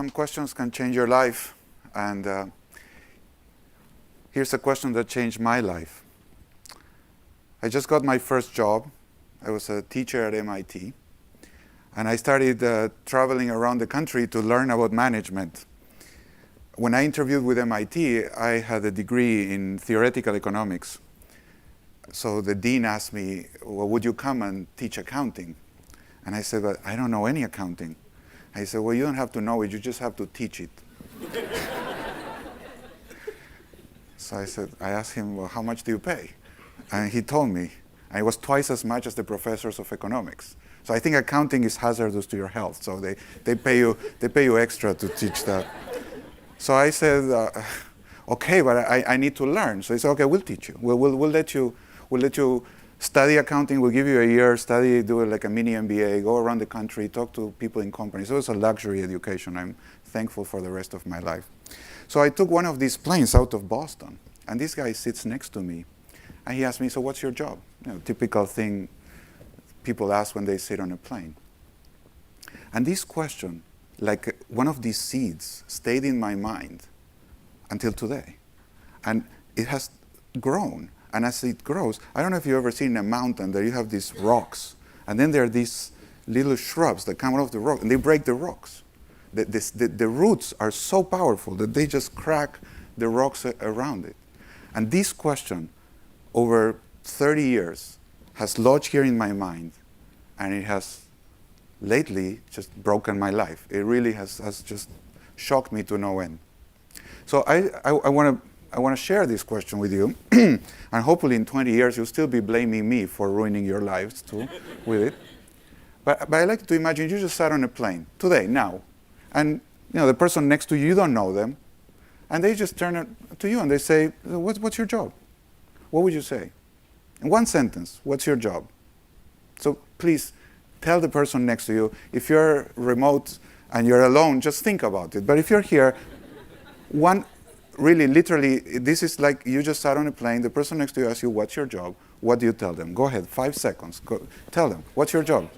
some questions can change your life. And here's a question that changed my life. I just got my first job. I was a teacher at MIT. And I started traveling around the country to learn about management. When I interviewed with MIT, I had a degree in theoretical economics. So the dean asked me, well, would you come and teach accounting? And I said, but I don't know any accounting. I said, well, you don't have to know it, you just have to teach it. So I asked him, well, how much do you pay? And he told me, and it was twice as much as the professors of economics. So I think accounting is hazardous to your health, so they pay you extra to teach that. So I said, okay, but I need to learn. So he said, okay, we'll teach you. We'll let you study accounting. We'll give you a year, do like a mini MBA, go around the country, talk to people in companies. So it was a luxury education. I'm thankful for the rest of my life. So I took one of these planes out of Boston, and this guy sits next to me, and he asked me, so what's your job? Typical thing people ask when they sit on a plane. And this question, like one of these seeds, stayed in my mind until today. And it has grown. And as it grows, I don't know if you've ever seen a mountain that you have these rocks, and then there are these little shrubs that come out of the rock, and they break the rocks. The roots are so powerful that they just crack the rocks around it. And this question, over 30 years, has lodged here in my mind, and it has lately just broken my life. It really has just shocked me to no end. So I want to share this question with you, and hopefully in 20 years you'll still be blaming me for ruining your lives too with it. But I like to imagine you just sat on a plane today, now, and the person next to you don't know them, and they just turn to you and they say, what's your job? What would you say? In one sentence, what's your job? So please tell the person next to you. If you're remote and you're alone, just think about it. But if you're here, really, literally, this is like you just sat on a plane, the person next to you asks you, what's your job? What do you tell them? Go ahead, 5 seconds. Go, tell them, what's your job?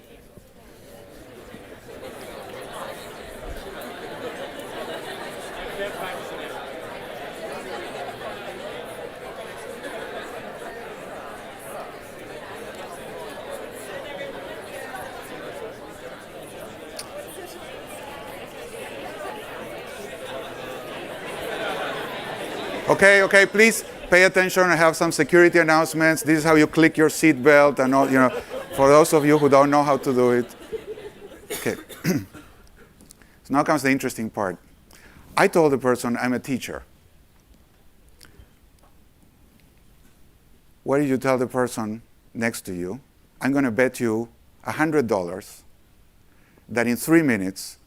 Okay, please pay attention. I have some security announcements. This is how you click your seatbelt and all, for those of you who don't know how to do it. Okay. So now comes the interesting part. I told the person I'm a teacher. What did you tell the person next to you? I'm going to bet you $100 that in 3 minutes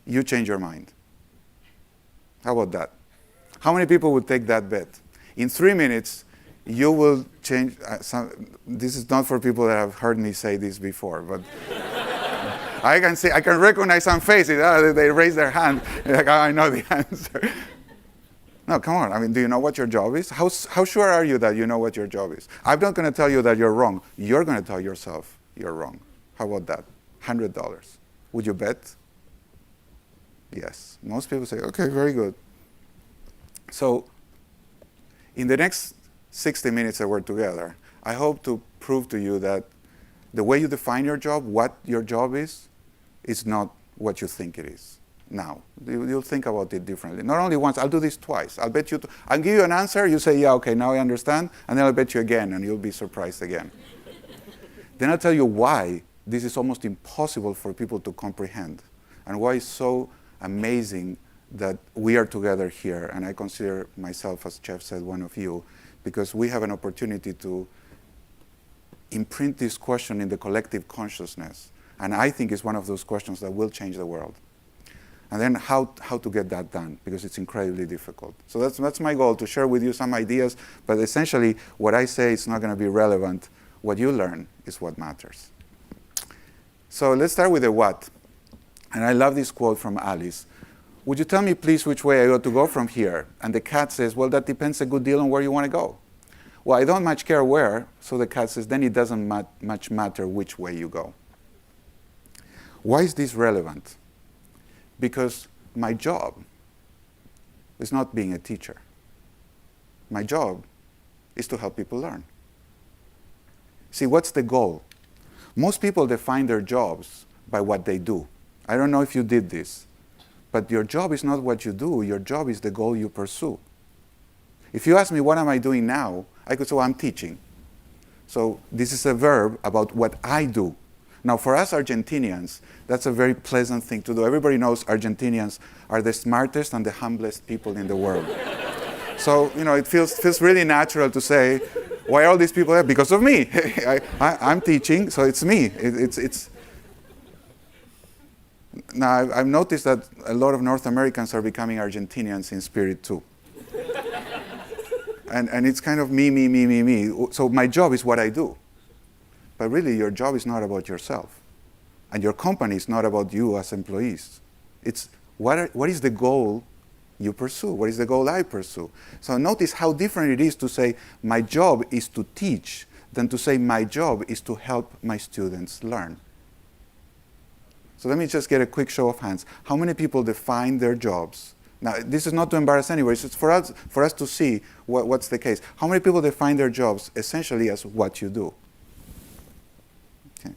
you change your mind. How about that? How many people would take that bet? In 3 minutes, you will change. This is not for people that have heard me say this before, but I can recognize some faces. They raise their hand. Like, I know the answer. No, come on. I mean, do you know what your job is? How sure are you that you know what your job is? I'm not going to tell you that you're wrong. You're going to tell yourself you're wrong. How about that? $100. Would you bet? Yes. Most people say, okay, very good. So in the next 60 minutes that we're together, I hope to prove to you that the way you define your job, what your job is not what you think it is now. You'll think about it differently. Not only once, I'll do this twice. I'll bet you, I'll give you an answer, you say, yeah, okay, now I understand, and then I'll bet you again, and you'll be surprised again. Then I'll tell you why this is almost impossible for people to comprehend, and why it's so amazing that we are together here, and I consider myself, as Jeff said, one of you, because we have an opportunity to imprint this question in the collective consciousness. And I think it's one of those questions that will change the world. And then how to get that done, because it's incredibly difficult. So that's my goal, to share with you some ideas, but essentially what I say is not going to be relevant. What you learn is what matters. So let's start with the what. And I love this quote from Alice. Would you tell me, please, which way I ought to go from here? And the cat says, well, that depends a good deal on where you want to go. Well, I don't much care where, so the cat says, then it doesn't much matter which way you go. Why is this relevant? Because my job is not being a teacher. My job is to help people learn. See, what's the goal? Most people define their jobs by what they do. I don't know if you did this, but your job is not what you do. Your job is the goal you pursue. If you ask me, what am I doing now? I could say, well, I'm teaching. So this is a verb about what I do. Now, for us Argentinians, that's a very pleasant thing to do. Everybody knows Argentinians are the smartest and the humblest people in the world. So, it feels really natural to say, why are all these people there? Because of me. I'm teaching, so it's me. It's. Now, I've noticed that a lot of North Americans are becoming Argentinians in spirit too. And it's kind of me. So my job is what I do. But really, your job is not about yourself. And your company is not about you as employees. It's what is the goal you pursue? What is the goal I pursue? So notice how different it is to say, my job is to teach, than to say, my job is to help my students learn. So let me just get a quick show of hands. How many people define their jobs? Now, this is not to embarrass anybody. It's for us to see what's the case. How many people define their jobs essentially as what you do? Okay.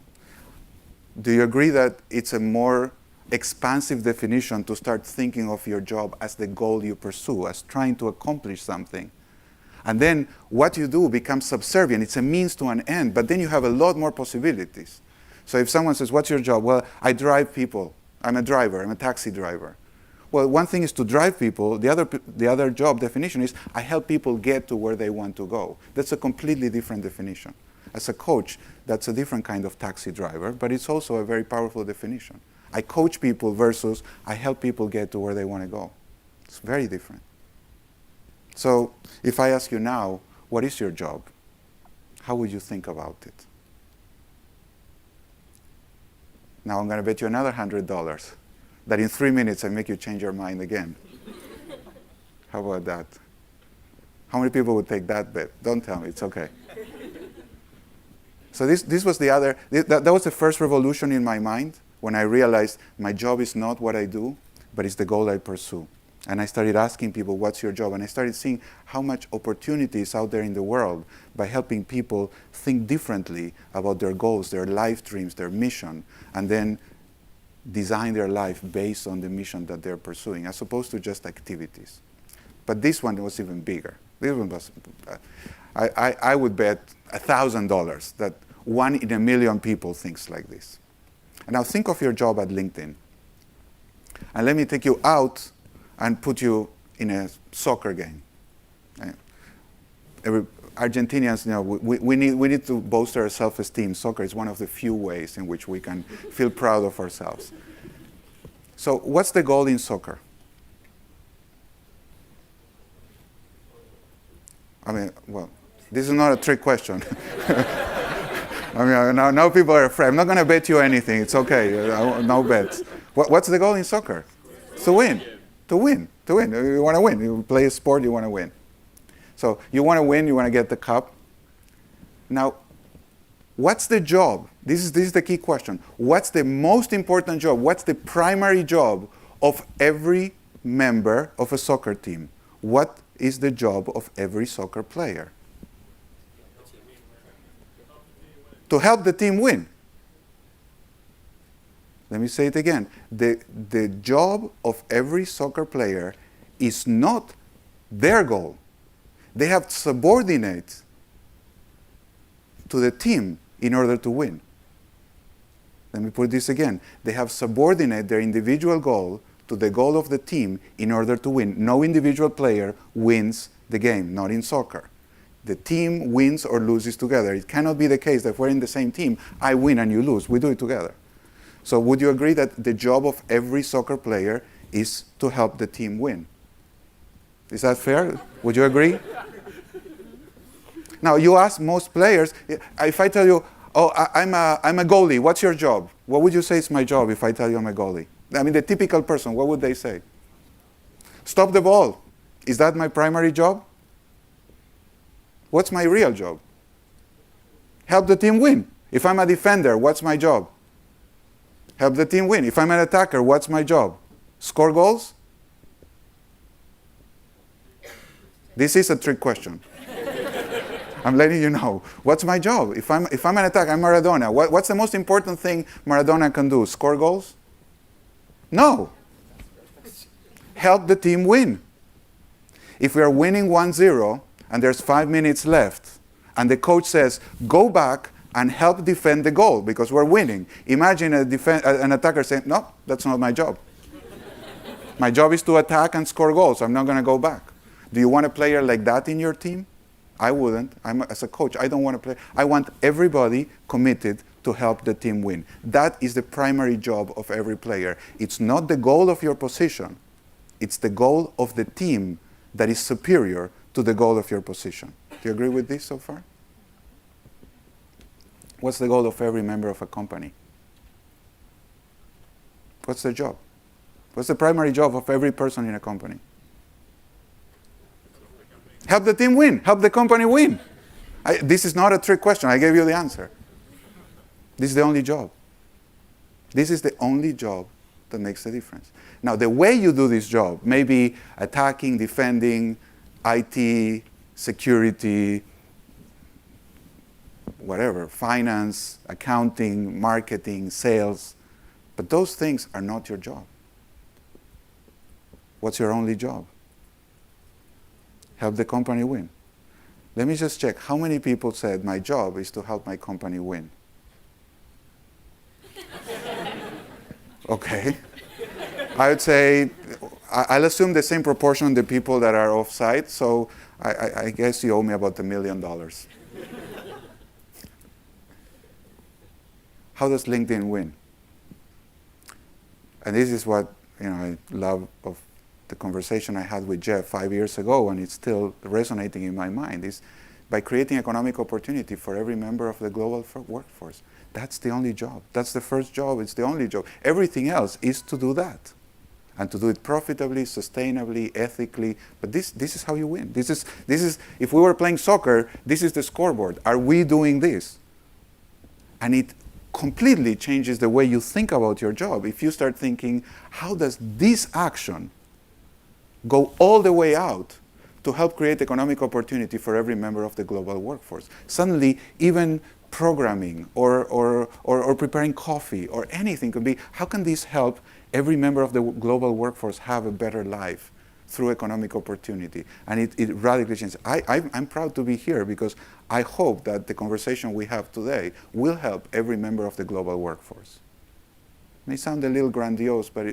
Do you agree that it's a more expansive definition to start thinking of your job as the goal you pursue, as trying to accomplish something? And then what you do becomes subservient. It's a means to an end, but then you have a lot more possibilities. So if someone says, what's your job? Well, I drive people. I'm a driver. I'm a taxi driver. Well, one thing is to drive people. The other job definition is I help people get to where they want to go. That's a completely different definition. As a coach, that's a different kind of taxi driver, but it's also a very powerful definition. I coach people versus I help people get to where they want to go. It's very different. So if I ask you now, what is your job? How would you think about it? Now I'm going to bet you another $100 that in 3 minutes I make you change your mind again. How about that? How many people would take that bet? Don't tell me, it's okay. So this was that was the first revolution in my mind when I realized my job is not what I do, but it's the goal I pursue. And I started asking people, what's your job? And I started seeing how much opportunity is out there in the world by helping people think differently about their goals, their life dreams, their mission, and then design their life based on the mission that they're pursuing, as opposed to just activities. But this one was even bigger. This one was, I would bet $1,000 that 1 in a million people thinks like this. And now think of your job at LinkedIn. And let me take you out and put you in a soccer game. Argentinians, we need to bolster our self-esteem. Soccer is one of the few ways in which we can feel proud of ourselves. So what's the goal in soccer? I mean, well, this is not a trick question. I mean, now people are afraid. I'm not going to bet you anything. It's okay. No bets. What's the goal in soccer? To win. To win. You want to win. You play a sport, you want to win. So you want to win, you want to get the cup. Now, what's the job? This is the key question. What's the most important job? What's the primary job of every member of a soccer team? What is the job of every soccer player? To help the team win. Let me say it again. The job of every soccer player is not their goal. They have to subordinate to the team in order to win. Let me put this again. They have subordinated their individual goal to the goal of the team in order to win. No individual player wins the game, not in soccer. The team wins or loses together. It cannot be the case that if we're in the same team, I win and you lose. We do it together. So would you agree that the job of every soccer player is to help the team win? Is that fair? Would you agree? Now, you ask most players, if I tell you, oh, I'm a goalie, what's your job? What would you say is my job if I tell you I'm a goalie? I mean, the typical person, what would they say? Stop the ball. Is that my primary job? What's my real job? Help the team win. If I'm a defender, what's my job? Help the team win. If I'm an attacker, what's my job? Score goals? This is a trick question. I'm letting you know. What's my job? If I'm an attacker, I'm Maradona. What's the most important thing Maradona can do? Score goals? No. Help the team win. If we are winning 1-0 and there's 5 minutes left, and the coach says, go back and help defend the goal because we're winning. Imagine an attacker saying, no, that's not my job. My job is to attack and score goals. I'm not going to go back. Do you want a player like that in your team? I wouldn't. As a coach, I don't want to play. I want everybody committed to help the team win. That is the primary job of every player. It's not the goal of your position. It's the goal of the team that is superior to the goal of your position. Do you agree with this so far? What's the goal of every member of a company? What's their job? What's the primary job of every person in a company? Help the team win. Help the company win. This is not a trick question. I gave you the answer. This is the only job. This is the only job that makes the difference. Now, the way you do this job may be attacking, defending, IT, security, whatever, finance, accounting, marketing, sales. But those things are not your job. What's your only job? Help the company win. Let me just check. How many people said, my job is to help my company win? Okay. I would say, I'll assume the same proportion the people that are off-site, so I guess you owe me about $1 million. How does LinkedIn win? And this is what I love of the conversation I had with Jeff 5 years ago, and it's still resonating in my mind, is by creating economic opportunity for every member of the global workforce. That's the only job. That's the first job. It's the only job. Everything else is to do that, and to do it profitably, sustainably, ethically. But this is how you win. This is if we were playing soccer, this is the scoreboard. Are we doing this? And it completely changes the way you think about your job. If you start thinking, how does this action go all the way out to help create economic opportunity for every member of the global workforce? Suddenly, even programming or preparing coffee or anything could be, how can this help every member of the global workforce have a better life through economic opportunity? And it radically changes. I'm proud to be here because I hope that the conversation we have today will help every member of the global workforce. It may sound a little grandiose, but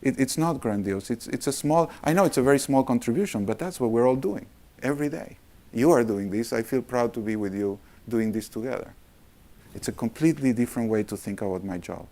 it's not grandiose. It's a small, I know it's a very small contribution, but that's what we're all doing every day. You are doing this. I feel proud to be with you doing this together. It's a completely different way to think about my job.